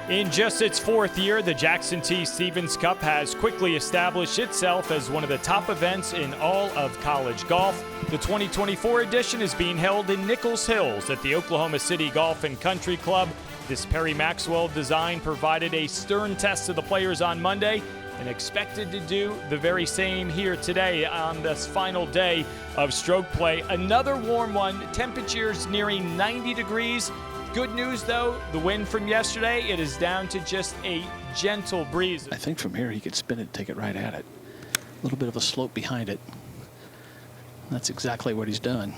In just its fourth year, the Jackson T. Stevens Cup has quickly established itself as one of the top events in all of college golf. The 2024 edition is being held in Nichols Hills at the Oklahoma City Golf and Country Club. This Perry Maxwell design provided a stern test to the players on Monday and expected to do the very same here today on this final day of stroke play. Another warm one, temperatures nearing 90 degrees. Good news, though, the wind from yesterday, it is down to just a gentle breeze. I think from here he could spin it and take it right at it. A little bit of a slope behind it. That's exactly what he's done.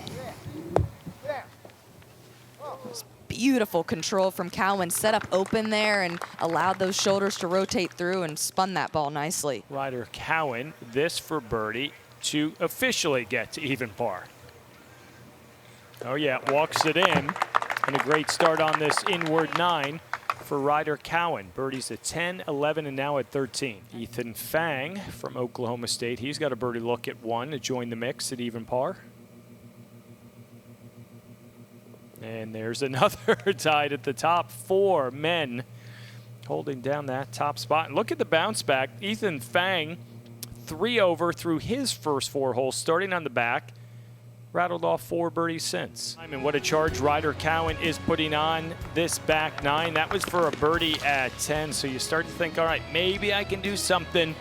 Beautiful control from Cowan. Set up open there and allowed those shoulders to rotate through and spun that ball nicely. Ryder Cowan, this for birdie to officially get to even par. Oh yeah, walks it in. And a great start on this inward 9 for Ryder Cowan. Birdies at 10, 11, and now at 13. Ethan Fang from Oklahoma State. He's got a birdie look at 1 to join the mix at even par. And there's another tied at the top. 4 men holding down that top spot. And look at the bounce back. Ethan Fang, 3 over through his first 4 holes, starting on the back. Rattled off 4 birdies since. And what a charge Ryder Cowan is putting on this back 9. That was for a birdie at 10. So you start to think, all right, maybe I can do something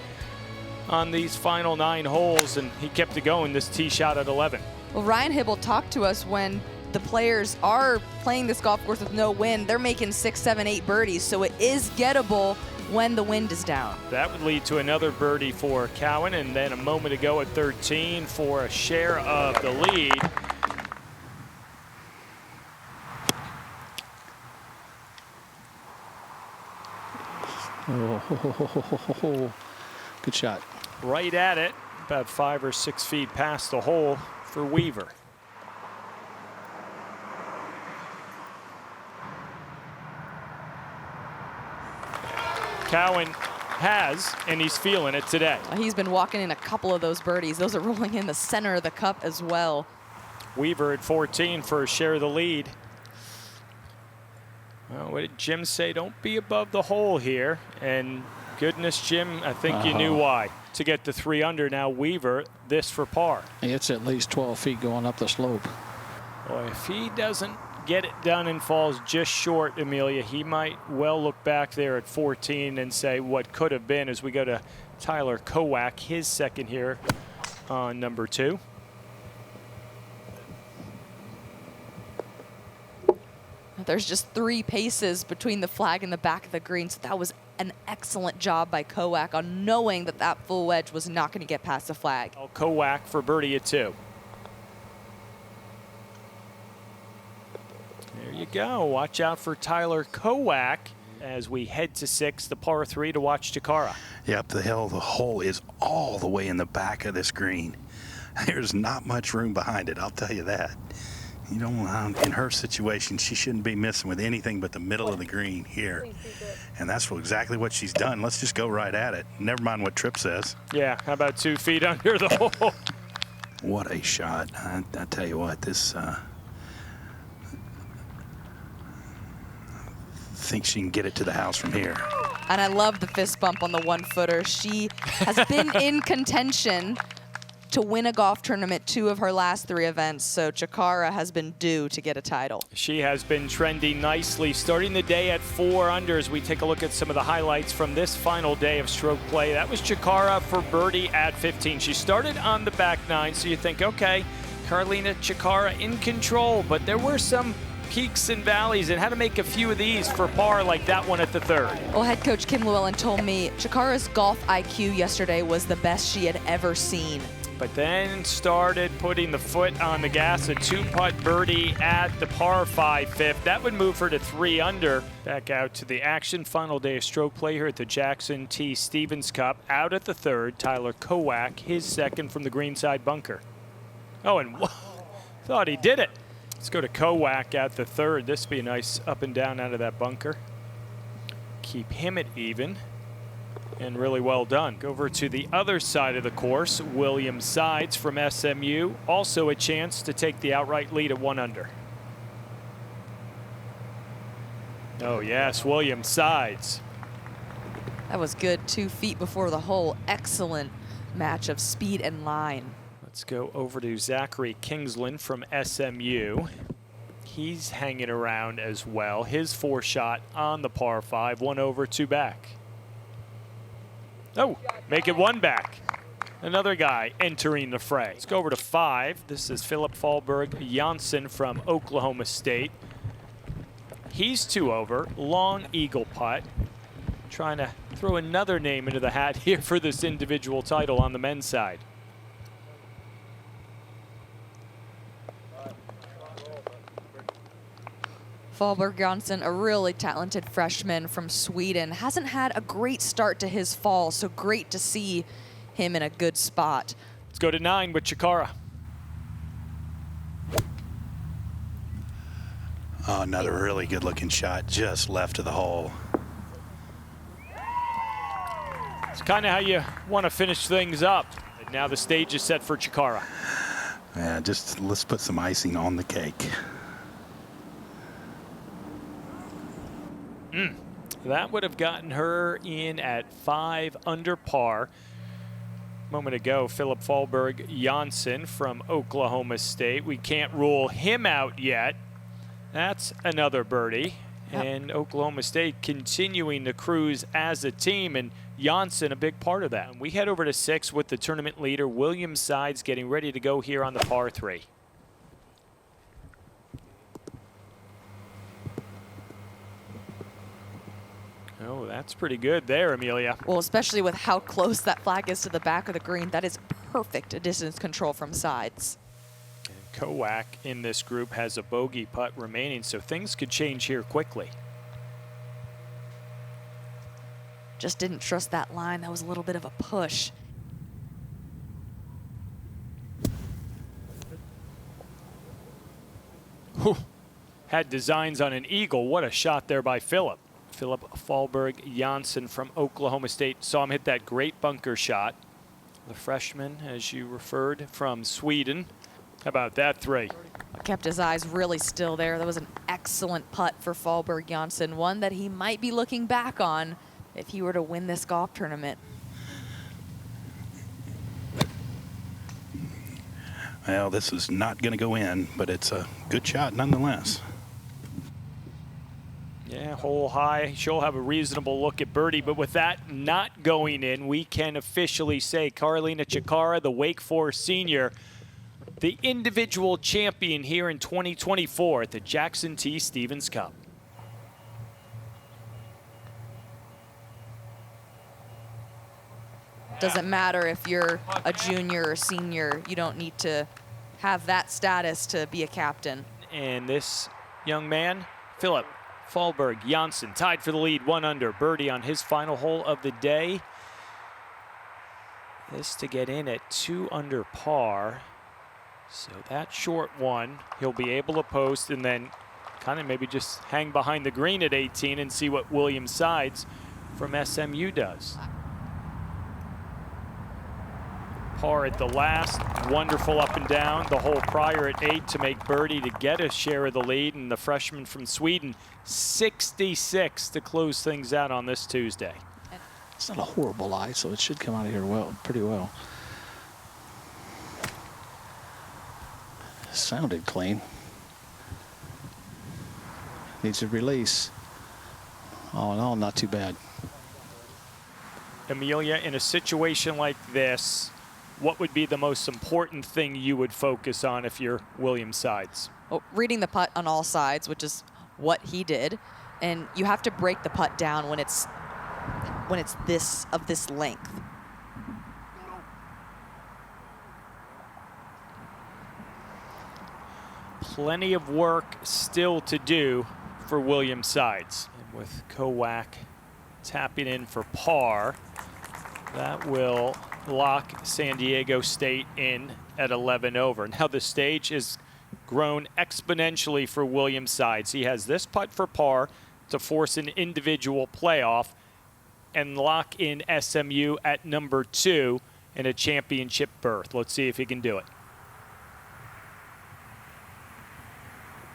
on these final 9 holes. And he kept it going, this tee shot at 11. Well, Ryan Hibble talked to us when the players are playing this golf course with no wind. They're making 6, 7, 8 birdies. So it is gettable when the wind is down. That would lead to another birdie for Cowan, and then a moment ago at 13 for a share of the lead. Oh, good shot. Right at it, about 5 or 6 feet past the hole for Weaver. Cowan has, and he's feeling it today. He's been walking in a couple of those birdies. Those are rolling in the center of the cup as well. Weaver at 14 for a share of the lead. Well, what did Jim say? Don't be above the hole here. And goodness, Jim, I think you knew why. To get to 3 under now, Weaver, this for par. It's at least 12 feet going up the slope. Boy, if he doesn't get it done and falls just short, Amelia, he might well look back there at 14 and say what could have been, as we go to Tyler Kowak, his second here on number 2. There's just 3 paces between the flag and the back of the green, so that was an excellent job by Kowak on knowing that that full wedge was not going to get past the flag. Kowak for birdie at 2. There you go. Watch out for Tyler Kowak as we head to 6, the par 3 to watch Chikara. Yep, the hole is all the way in the back of this green. There's not much room behind it, I'll tell you that. You know, in her situation, she shouldn't be missing with anything but the middle of the green here. And that's exactly what she's done. Let's just go right at it. Never mind what Tripp says. Yeah, how about 2 feet under the hole? What a shot. I tell you what, this... think she can get it to the house from here. And I love the fist bump on the 1-footer. She has been in contention to win a golf tournament 2 of her last 3 events, so Chikara has been due to get a title. She has been trending nicely, starting the day at 4 under as we take a look at some of the highlights from this final day of stroke play. That was Chikara for birdie at 15. She started on the back 9, so you think, okay, Carlina Chikara in control, but there were some peaks and valleys and had to make a few of these for par, like that one at the 3rd. Well, head coach Kim Llewellyn told me Chikara's golf IQ yesterday was the best she had ever seen. But then started putting the foot on the gas, a 2-putt birdie at the par 5 fifth. That would move her to 3 under. Back out to the action. Final day of stroke play here at the Jackson T. Stevens Cup. Out at the 3rd, Tyler Kowak, his second from the greenside bunker. Oh, and thought he did it. Let's go to Kowak at the 3rd. This would be a nice up and down out of that bunker. Keep him at even. And really well done. Go over to the other side of the course. William Sides from SMU. Also a chance to take the outright lead at 1 under. Oh, yes, Williams sides. That was good. 2 feet before the hole. Excellent match of speed and line. Let's go over to Zachary Kingsland from SMU. He's hanging around as well. His 4-shot on the par 5, 1 over, 2 back. Oh, make it 1 back. Another guy entering the fray. Let's go over to 5. This is Philip Fallberg Janssen from Oklahoma State. He's 2 over, long eagle putt. Trying to throw another name into the hat here for this individual title on the men's side. Fallberg Janssen, a really talented freshman from Sweden, hasn't had a great start to his fall, so great to see him in a good spot. Let's go to 9 with Chikara. Oh, another really good-looking shot just left of the hole. It's kind of how you want to finish things up. And now the stage is set for Chikara. Yeah, just let's put some icing on the cake. That would have gotten her in at 5 under par. A moment ago, Philip Fallberg Janssen from Oklahoma State. We can't rule him out yet. That's another birdie. Yep. And Oklahoma State continuing to cruise as a team, and Janssen a big part of that. And we head over to 6 with the tournament leader, Williams Sides, getting ready to go here on the par 3. Oh, that's pretty good there, Amelia. Well, especially with how close that flag is to the back of the green, that is perfect distance control from sides. And Kowak in this group has a bogey putt remaining, so things could change here quickly. Just didn't trust that line. That was a little bit of a push. Whew. Had designs on an eagle. What a shot there by Philip. Philip Fallberg Janssen from Oklahoma State. Saw him hit that great bunker shot. The freshman, as you referred, from Sweden. How about that 3? Kept his eyes really still there. That was an excellent putt for Fallberg Janssen, one that he might be looking back on if he were to win this golf tournament. Well, this is not going to go in, but it's a good shot nonetheless. Yeah, hole high. She'll have a reasonable look at birdie, but with that not going in, we can officially say Carolina Chikara, the Wake Forest senior, the individual champion here in 2024 at the Jackson T. Stevens Cup. Doesn't matter if you're a junior or senior. You don't need to have that status to be a captain. And this young man, Philip Fallberg Janssen, tied for the lead, 1 under. Birdie on his final hole of the day. This to get in at 2 under par. So that short one, he'll be able to post and then kind of maybe just hang behind the green at 18 and see what Williams Sides from SMU does. Par at the last, wonderful up and down the hole prior at 8 to make birdie to get a share of the lead, and the freshman from Sweden 66 to close things out on this Tuesday. It's not a horrible lie, so it should come out of here pretty well. Sounded clean. Needs a release. All in all, not too bad. Amelia, in a situation like this, what would be the most important thing you would focus on if you're Williams Sides? Well, reading the putt on all sides, which is what he did, and you have to break the putt down when it's this length. Plenty of work still to do for Williams Sides. And with Kowak tapping in for par, that will lock San Diego State in at 11 over. Now the stage has grown exponentially for Williams Sides. He has this putt for par to force an individual playoff and lock in SMU at number 2 in a championship berth. Let's see if he can do it.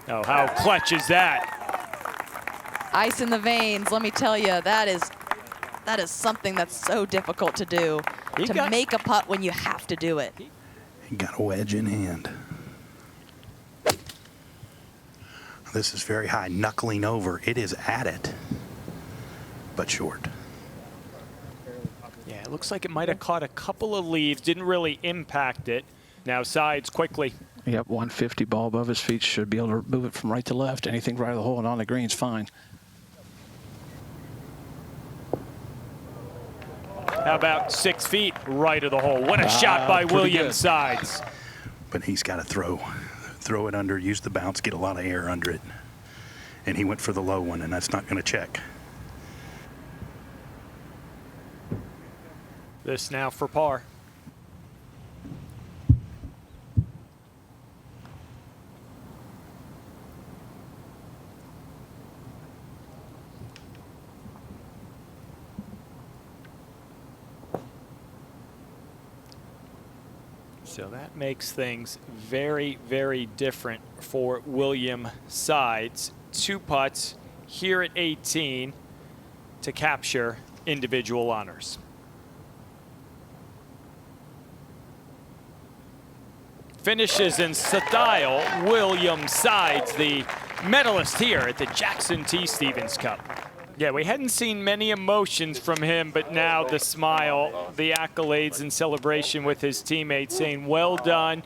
Oh, how clutch is that? Ice in the veins, let me tell you, that is something that's so difficult to do, to make a putt when you have to do it. He got a wedge in hand. This is very high, knuckling over. It is at it, but short. Yeah, it looks like it might have caught a couple of leaves, didn't really impact it. Now sides quickly. Yep, 150 ball above his feet. Should be able to move it from right to left. Anything right of the hole and on the green's fine. How about 6 feet right of the hole? What a shot by Williams sides. But he's got to throw it under, use the bounce, get a lot of air under it. And he went for the low one, and that's not going to check. This now for par. So that makes things very, very different for William Sides. 2 putts here at 18 to capture individual honors. Finishes in style, William Sides, the medalist here at the Jackson T. Stevens Cup. Yeah, we hadn't seen many emotions from him, but now the smile, the accolades and celebration with his teammates saying, well done,